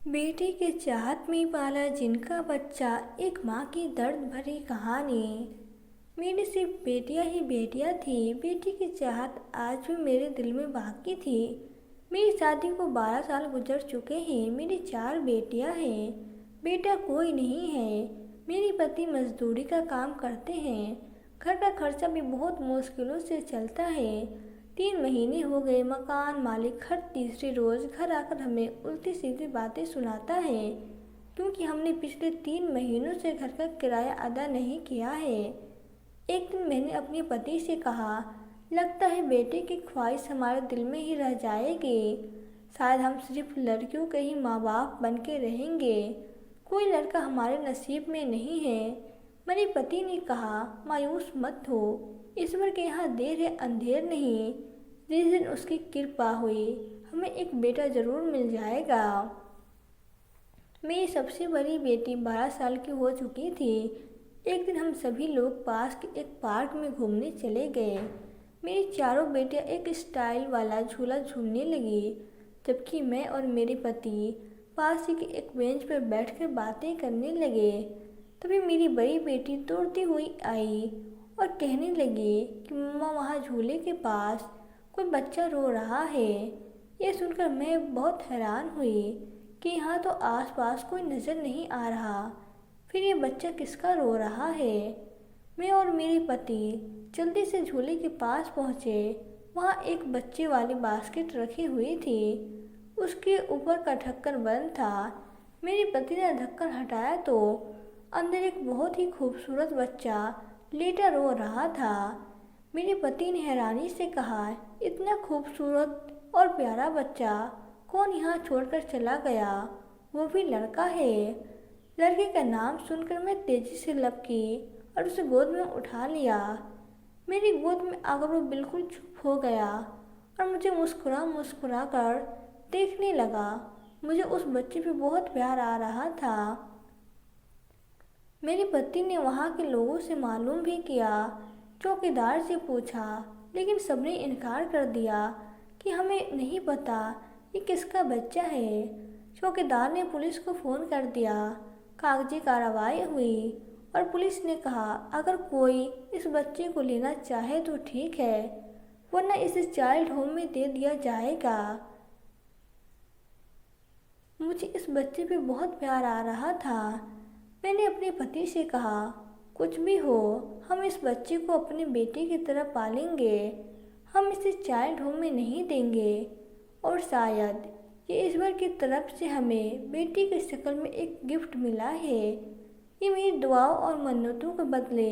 बेटी के चाहत में पाला जिनका बच्चा, एक माँ की दर्द भरी कहानी। मेरी सिर्फ बेटियां ही बेटियां थी। बेटी की चाहत आज भी मेरे दिल में बाकी थी। मेरी शादी को 12 साल गुजर चुके हैं। मेरी 4 बेटियां हैं, बेटा कोई नहीं है। मेरे पति मजदूरी का काम करते हैं। घर का खर्चा भी बहुत मुश्किलों से चलता है। 3 महीने हो गए, मकान मालिक हर तीसरे रोज घर आकर हमें उल्टी सीधी बातें सुनाता है, क्योंकि हमने पिछले 3 महीनों से घर का किराया अदा नहीं किया है। एक दिन मैंने अपने पति से कहा, लगता है बेटे की ख्वाहिश हमारे दिल में ही रह जाएगी। शायद हम सिर्फ लड़कियों के ही माँ बाप बन के रहेंगे, कोई लड़का हमारे नसीब में नहीं है। मेरे पति ने कहा, मायूस मत हो, ईश्वर के यहाँ देर है अंधेर नहीं। जिस दिन उसकी कृपा हुई, हमें एक बेटा जरूर मिल जाएगा। मेरी सबसे बड़ी बेटी 12 साल की हो चुकी थी। एक दिन हम सभी लोग पास के एक पार्क में घूमने चले गए। मेरी चारों बेटियां एक स्टाइल वाला झूला झूलने लगी, जबकि मैं और मेरे पति पास ही के एक बेंच पर बैठकर बातें करने लगे। तभी मेरी बड़ी बेटी दौड़ती हुई आई और कहने लगी कि मम्मा, वहाँ झूले के पास कोई बच्चा रो रहा है। यह सुनकर मैं बहुत हैरान हुई कि यहाँ तो आसपास कोई नज़र नहीं आ रहा, फिर ये बच्चा किसका रो रहा है। मैं और मेरे पति जल्दी से झूले के पास पहुँचे। वहाँ एक बच्चे वाली बास्केट रखी हुई थी, उसके ऊपर का ढक्कन बंद था। मेरे पति ने ढक्कन हटाया तो अंदर एक बहुत ही खूबसूरत बच्चा लेटा रो रहा था। मेरे पति ने हैरानी से कहा, इतना खूबसूरत और प्यारा बच्चा कौन यहाँ छोड़कर चला गया, वो भी लड़का है। लड़के का नाम सुनकर मैं तेजी से लपकी और उसे गोद में उठा लिया। मेरी गोद में आकर वो बिल्कुल चुप हो गया और मुझे मुस्कुरा मुस्कुरा कर देखने लगा। मुझे उस बच्चे पे बहुत प्यार आ रहा था। मेरे पति ने वहाँ के लोगों से मालूम भी किया, चौकीदार से पूछा, लेकिन सबने इनकार कर दिया कि हमें नहीं पता ये किसका बच्चा है। चौकीदार ने पुलिस को फ़ोन कर दिया। कागजी कार्रवाई हुई और पुलिस ने कहा, अगर कोई इस बच्चे को लेना चाहे तो ठीक है, वरना इसे चाइल्ड होम में दे दिया जाएगा। मुझे इस बच्चे पे बहुत प्यार आ रहा था। मैंने अपने पति से कहा, कुछ भी हो, हम इस बच्चे को अपने बेटे की तरह पालेंगे, हम इसे चाइल्ड होम में नहीं देंगे। और शायद ये ईश्वर की तरफ से हमें बेटी की शक्ल में एक गिफ्ट मिला है। ये मेरी दुआओं और मन्नतों के बदले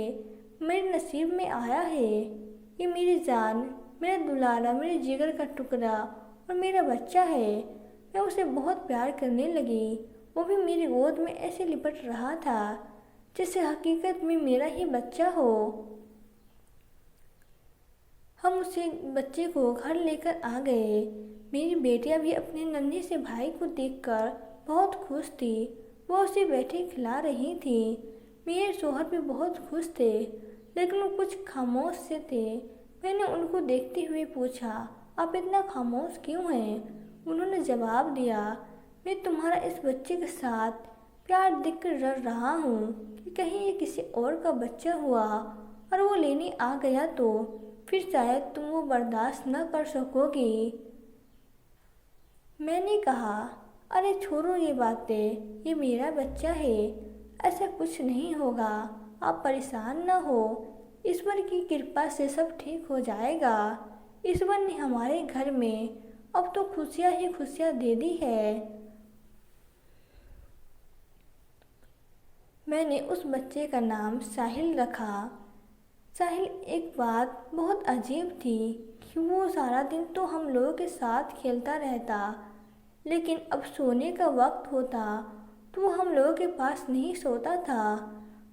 मेरे नसीब में आया है। ये मेरी जान, मेरा दुलारा, मेरे जिगर का टुकड़ा और मेरा बच्चा है। मैं उसे बहुत प्यार करने लगी। वो भी मेरी गोद में ऐसे लिपट रहा था जैसे हकीकत में मेरा ही बच्चा हो। हम उसे बच्चे को घर लेकर आ गए। मेरी बेटियां भी अपने नन्हे से भाई को देखकर बहुत खुश थी। वो उसे बैठे खिला रही थी। मेरे शौहर भी बहुत खुश थे, लेकिन वो कुछ खामोश से थे। मैंने उनको देखते हुए पूछा, आप इतना खामोश क्यों हैं? उन्होंने जवाब दिया, मैं तुम्हारा इस बच्चे के साथ प्यार देखकर डर रहा हूँ कि कहीं ये किसी और का बच्चा हुआ और वो लेने आ गया तो फिर शायद तुम वो बर्दाश्त न कर सकोगी। मैंने कहा, अरे छोड़ो ये बातें, ये मेरा बच्चा है, ऐसा कुछ नहीं होगा, आप परेशान न हो, ईश्वर की कृपा से सब ठीक हो जाएगा। ईश्वर ने हमारे घर में अब तो खुशियाँ ही खुशियाँ दे दी है। मैंने उस बच्चे का नाम साहिल रखा। साहिल एक बात बहुत अजीब थी कि वो सारा दिन तो हम लोगों के साथ खेलता रहता, लेकिन अब सोने का वक्त होता तो वो हम लोगों के पास नहीं सोता था,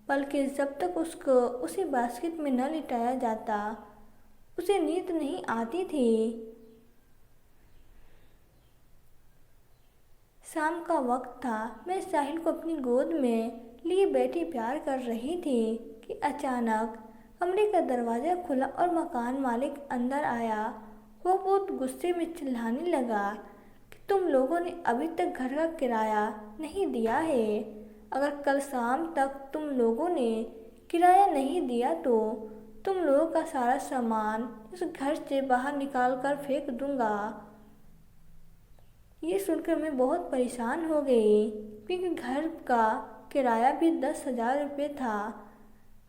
बल्कि जब तक उसको उसी बास्केट में न लिटाया जाता उसे नींद नहीं आती थी। शाम का वक्त था। मैं साहिल को अपनी गोद में लिए बैठी प्यार कर रही थी कि अचानक कमरे का दरवाज़ा खुला और मकान मालिक अंदर आया। वो बहुत गुस्से में चिल्लाने लगा कि तुम लोगों ने अभी तक घर का किराया नहीं दिया है। अगर कल शाम तक तुम लोगों ने किराया नहीं दिया तो तुम लोगों का सारा सामान इस घर से बाहर निकाल कर फेंक दूंगा। ये सुनकर मैं बहुत परेशान हो गई, क्योंकि घर का किराया भी 10,000 रुपये था।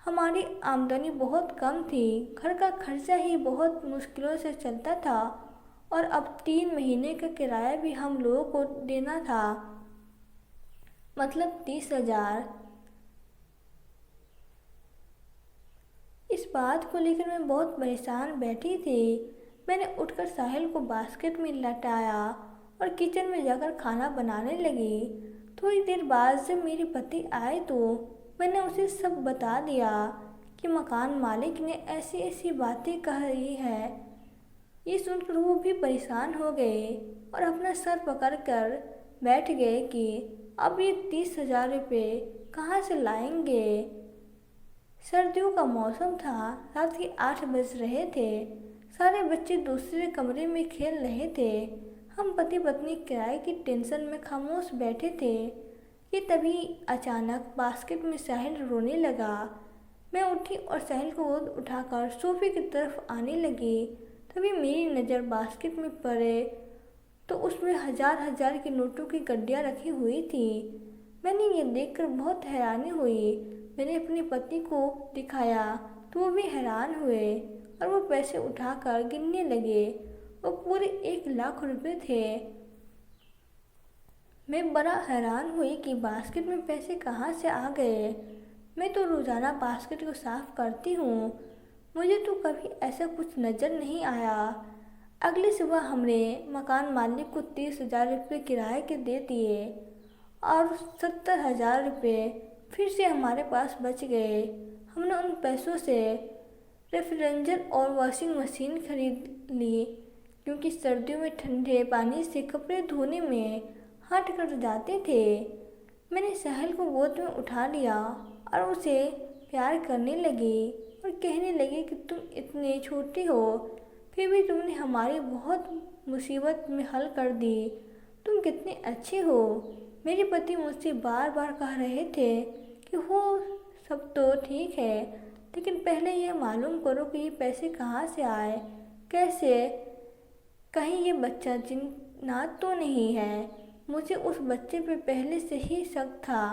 हमारी आमदनी बहुत कम थी, घर का खर्चा ही बहुत मुश्किलों से चलता था और अब 3 महीने का किराया भी हम लोगों को देना था, मतलब 30,000। इस बात को लेकर मैं बहुत परेशान बैठी थी। मैंने उठकर साहिल को बास्केट में लटाया और किचन में जाकर खाना बनाने लगी। थोड़ी देर बाद जब मेरे पति आए तो मैंने उसे सब बता दिया कि मकान मालिक ने ऐसी ऐसी बातें कही है। ये सुनकर वो भी परेशान हो गए और अपना सर पकड़कर बैठ गए कि अब ये 30,000 रुपये कहाँ से लाएंगे। सर्दियों का मौसम था, रात के 8 बज रहे थे। सारे बच्चे दूसरे कमरे में खेल रहे थे। हम पति पत्नी किराए की टेंशन में खामोश बैठे थे कि तभी अचानक बास्केट में साहिल रोने लगा। मैं उठी और साहिल को गोद उठाकर सोफे की तरफ आने लगी। तभी मेरी नज़र बास्केट में पड़े तो उसमें हजार हजार के नोटों की गड्डियाँ रखी हुई थी। मैंने ये देखकर बहुत हैरानी हुई। मैंने अपने पति को दिखाया तो वो भी हैरान हुए और वो पैसे उठाकर गिनने लगे। वो पूरे 1,00,000 रुपये थे। मैं बड़ा हैरान हुई कि बास्केट में पैसे कहाँ से आ गए। मैं तो रोज़ाना बास्केट को साफ करती हूँ, मुझे तो कभी ऐसा कुछ नज़र नहीं आया। अगली सुबह हमने मकान मालिक को 30,000 रुपये किराए के दे दिए और 70,000 रुपये फिर से हमारे पास बच गए। हमने उन पैसों से रेफ्रिजरेटर और वॉशिंग मशीन खरीद ली, क्योंकि सर्दियों में ठंडे पानी से कपड़े धोने में हाथ कट जाते थे। मैंने साहिल को गोद में उठा लिया और उसे प्यार करने लगी और कहने लगी कि तुम इतने छोटी हो, फिर भी तुमने हमारी बहुत मुसीबत में हल कर दी। तुम कितने अच्छे हो। मेरे पति मुझसे बार बार कह रहे थे कि वो सब तो ठीक है, लेकिन पहले ये मालूम करो कि ये पैसे कहाँ से आए, कैसे, कहीं ये बच्चा जिन्नात तो नहीं है। मुझे उस बच्चे पे पहले से ही शक था।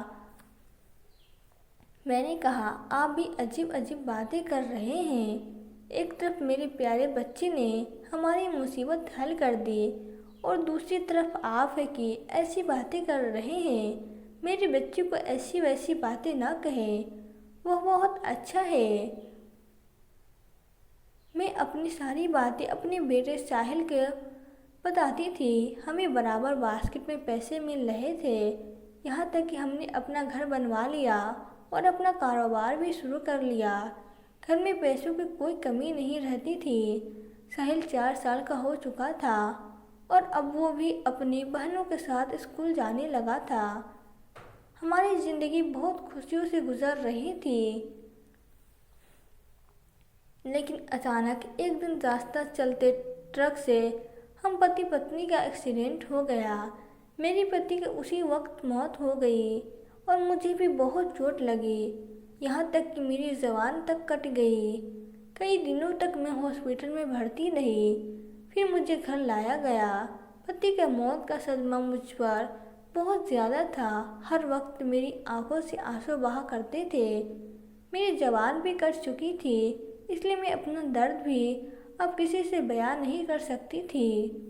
मैंने कहा, आप भी अजीब अजीब बातें कर रहे हैं। एक तरफ मेरे प्यारे बच्चे ने हमारी मुसीबत हल कर दी और दूसरी तरफ आप है कि ऐसी बातें कर रहे हैं। मेरे बच्चे को ऐसी वैसी बातें ना कहें, वह बहुत अच्छा है। मैं अपनी सारी बातें अपने बेटे साहिल के बताती थी। हमें बराबर बास्केट में पैसे मिल रहे थे, यहाँ तक कि हमने अपना घर बनवा लिया और अपना कारोबार भी शुरू कर लिया। घर में पैसों की कोई कमी नहीं रहती थी। साहिल 4 साल का हो चुका था और अब वो भी अपनी बहनों के साथ स्कूल जाने लगा था। हमारी ज़िंदगी बहुत खुशियों से गुजर रही थी। लेकिन अचानक एक दिन रास्ता चलते ट्रक से हम पति पत्नी का एक्सीडेंट हो गया। मेरे पति की उसी वक्त मौत हो गई और मुझे भी बहुत चोट लगी, यहाँ तक कि मेरी ज़बान तक कट गई। कई दिनों तक मैं हॉस्पिटल में भर्ती रही, फिर मुझे घर लाया गया। पति के मौत का सदमा मुझ पर बहुत ज़्यादा था। हर वक्त मेरी आंखों से आंसू बहा करते थे। मेरी ज़बान भी कट चुकी थी, इसलिए मैं अपना दर्द भी अब किसी से बयान नहीं कर सकती थी।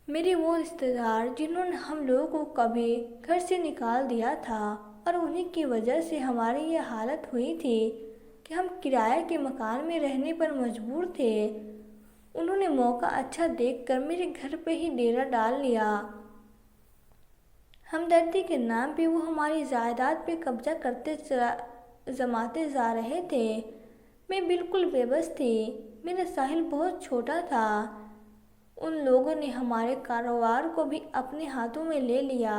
मेरे वो रिश्तेदार जिन्होंने हम लोगों को कभी घर से निकाल दिया था और उन्हीं की वजह से हमारी ये हालत हुई थी कि हम किराए के मकान में रहने पर मजबूर थे, उन्होंने मौका अच्छा देखकर मेरे घर पे ही डेरा डाल लिया। हमदर्दी के नाम पे वो हमारी जायदाद पे कब्जा करते जमाते जा रहे थे। मैं बिल्कुल बेबस थी। मेरा साहिल बहुत छोटा था। उन लोगों ने हमारे कारोबार को भी अपने हाथों में ले लिया।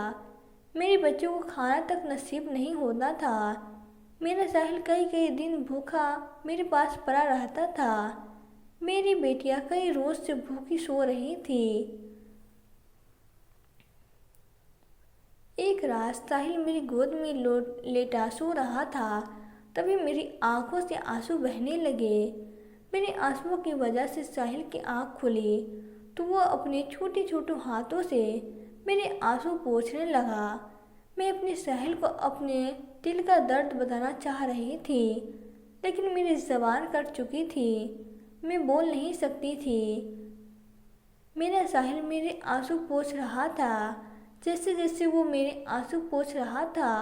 मेरे बच्चों को खाना तक नसीब नहीं होता था। मेरा साहिल कई कई दिन भूखा मेरे पास पड़ा रहता था। मेरी बेटियां कई रोज से भूखी सो रही थी। एक रात साहिल मेरी गोद में लेटा सो रहा था। तभी मेरी आंखों से आंसू बहने लगे। मेरे आंसुओं की वजह से साहिल की आंख खुली तो वो अपने छोटे छोटे हाथों से मेरे आंसू पोंछने लगा। मैं अपने साहिल को अपने दिल का दर्द बताना चाह रही थी, लेकिन मेरी ज़बान कट चुकी थी। मैं बोल नहीं सकती थी। मेरा साहिल मेरे आंसू पोंछ रहा था। जैसे जैसे वो मेरे आंसू पोंछ रहा था,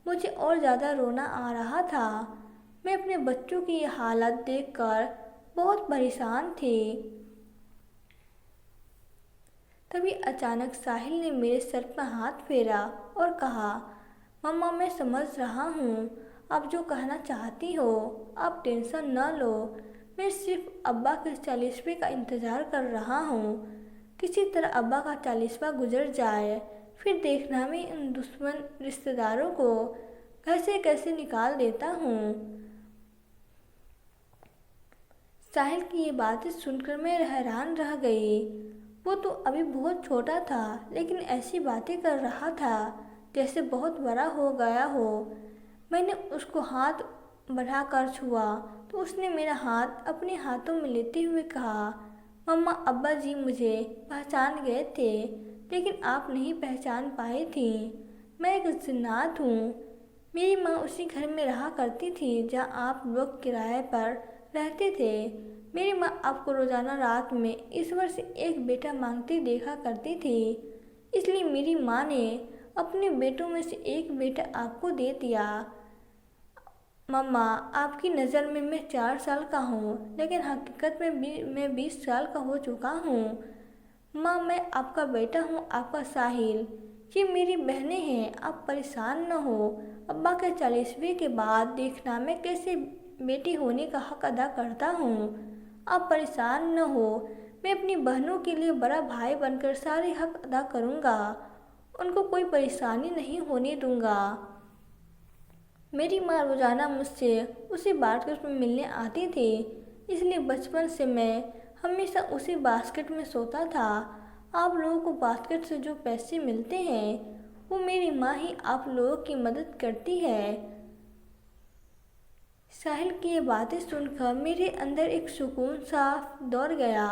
मुझे और ज़्यादा रोना आ रहा था। मैं अपने बच्चों की ये हालत देखकर बहुत परेशान थी। तभी अचानक साहिल ने मेरे सर पर हाथ फेरा और कहा, मम्मा मैं समझ रहा हूँ आप जो कहना चाहती हो। आप टेंशन न लो। मैं सिर्फ अब्बा के 40वें का इंतज़ार कर रहा हूँ। किसी तरह अब्बा का 40वां गुजर जाए, फिर देखना मैं इन दुश्मन रिश्तेदारों को कैसे कैसे निकाल देता हूँ। साहिल की ये बातें सुनकर मैं हैरान रह गई। वो तो अभी बहुत छोटा था, लेकिन ऐसी बातें कर रहा था जैसे बहुत बड़ा हो गया हो। मैंने उसको हाथ बढ़ाकर छुआ तो उसने मेरा हाथ अपने हाथों में लेते हुए कहा, मम्मा अब्बा जी मुझे पहचान गए थे, लेकिन आप नहीं पहचान पाई थी। मैं एक जिन्नात हूँ। मेरी माँ उसी घर में रहा करती थी जहाँ आप लोग किराए पर रहते थे। मेरी माँ आपको रोज़ाना रात में ईश्वर से एक बेटा मांगती देखा करती थी, इसलिए मेरी माँ ने अपने बेटों में से एक बेटा आपको दे दिया। मम्मा आपकी नज़र में मैं 4 साल का हूँ, लेकिन हकीकत में मैं 20 साल का हो चुका हूँ। माँ मैं आपका बेटा हूँ, आपका साहिल। ये मेरी बहनें हैं, आप परेशान न हो। अब्बा के 40वें के बाद देखना मैं कैसे बेटी होने का हक अदा करता हूँ। आप परेशान न हो। मैं अपनी बहनों के लिए बड़ा भाई बनकर सारे हक अदा करूँगा। उनको कोई परेशानी नहीं होने दूँगा। मेरी माँ रोज़ाना मुझसे उसी बास्केट में मिलने आती थी, इसलिए बचपन से मैं हमेशा उसी बास्केट में सोता था। आप लोगों को बास्केट से जो पैसे मिलते हैं वो मेरी माँ ही आप लोगों की मदद करती है। साहिल की ये बातें सुनकर मेरे अंदर एक सुकून सा दौड़ गया।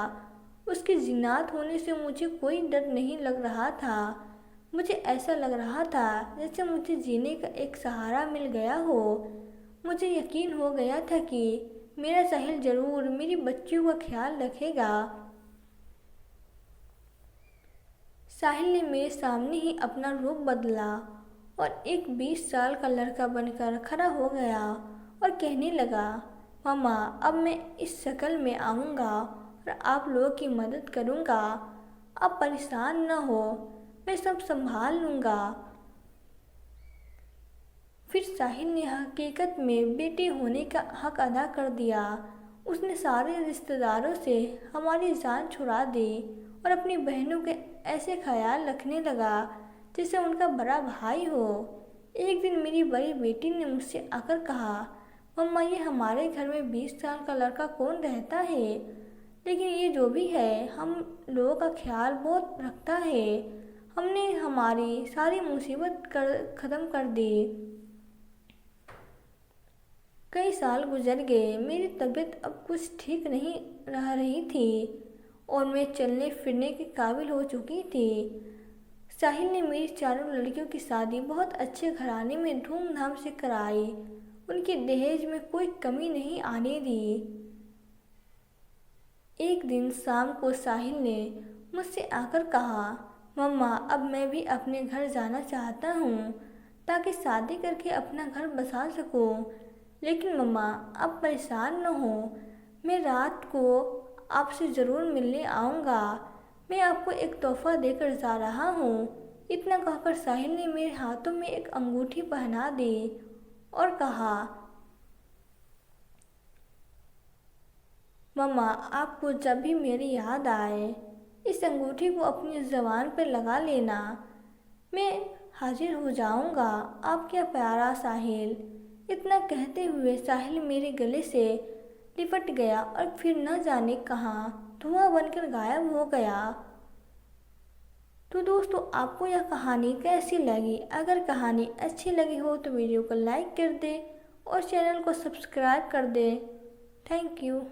उसके जिन्नात होने से मुझे कोई डर नहीं लग रहा था। मुझे ऐसा लग रहा था जैसे मुझे जीने का एक सहारा मिल गया हो। मुझे यकीन हो गया था कि मेरा साहिल ज़रूर मेरी बच्चियों का ख्याल रखेगा। साहिल ने मेरे सामने ही अपना रूप बदला और एक 20 साल का लड़का बनकर खड़ा हो गया और कहने लगा, मम्मा अब मैं इस शक्ल में आऊँगा और आप लोगों की मदद करूँगा। आप परेशान न हो, मैं सब संभाल लूँगा। फिर साहिल ने हकीकत में बेटे होने का हक अदा कर दिया। उसने सारे रिश्तेदारों से हमारी जान छुड़ा दी और अपनी बहनों के ऐसे ख्याल रखने लगा जैसे उनका बड़ा भाई हो। एक दिन मेरी बड़ी बेटी ने मुझसे आकर कहा, मम्मा ये हमारे घर में 20 साल का लड़का कौन रहता है, लेकिन ये जो भी है हम लोगों का ख्याल बहुत रखता है। हमने हमारी सारी मुसीबत ख़त्म कर दी। कई साल गुजर गए। मेरी तबीयत अब कुछ ठीक नहीं रह रही थी और मैं चलने फिरने के काबिल हो चुकी थी। साहिल ने मेरी चारों लड़कियों की शादी बहुत अच्छे घराने में धूमधाम से कराई। उनके दहेज में कोई कमी नहीं आने दी। एक दिन शाम को साहिल ने मुझसे आकर कहा, मम्मा अब मैं भी अपने घर जाना चाहता हूँ ताकि शादी करके अपना घर बसा सकूँ। लेकिन मम्मा आप परेशान न हो, मैं रात को आपसे ज़रूर मिलने आऊँगा। मैं आपको एक तोहफ़ा देकर जा रहा हूँ। इतना कहकर साहिल ने मेरे हाथों में एक अंगूठी पहना दी और कहा, मम्मा आपको जब भी मेरी याद आए इस अंगूठी को अपनी ज़ुबान पर लगा लेना। मैं हाजिर हो जाऊंगा, आपका प्यारा साहिल। इतना कहते हुए साहिल मेरे गले से लिपट गया और फिर न जाने कहाँ धुआं बनकर गायब हो गया। तो दोस्तों, आपको यह कहानी कैसी लगी? अगर कहानी अच्छी लगी हो तो वीडियो को लाइक कर दें और चैनल को सब्सक्राइब कर दें। Thank you.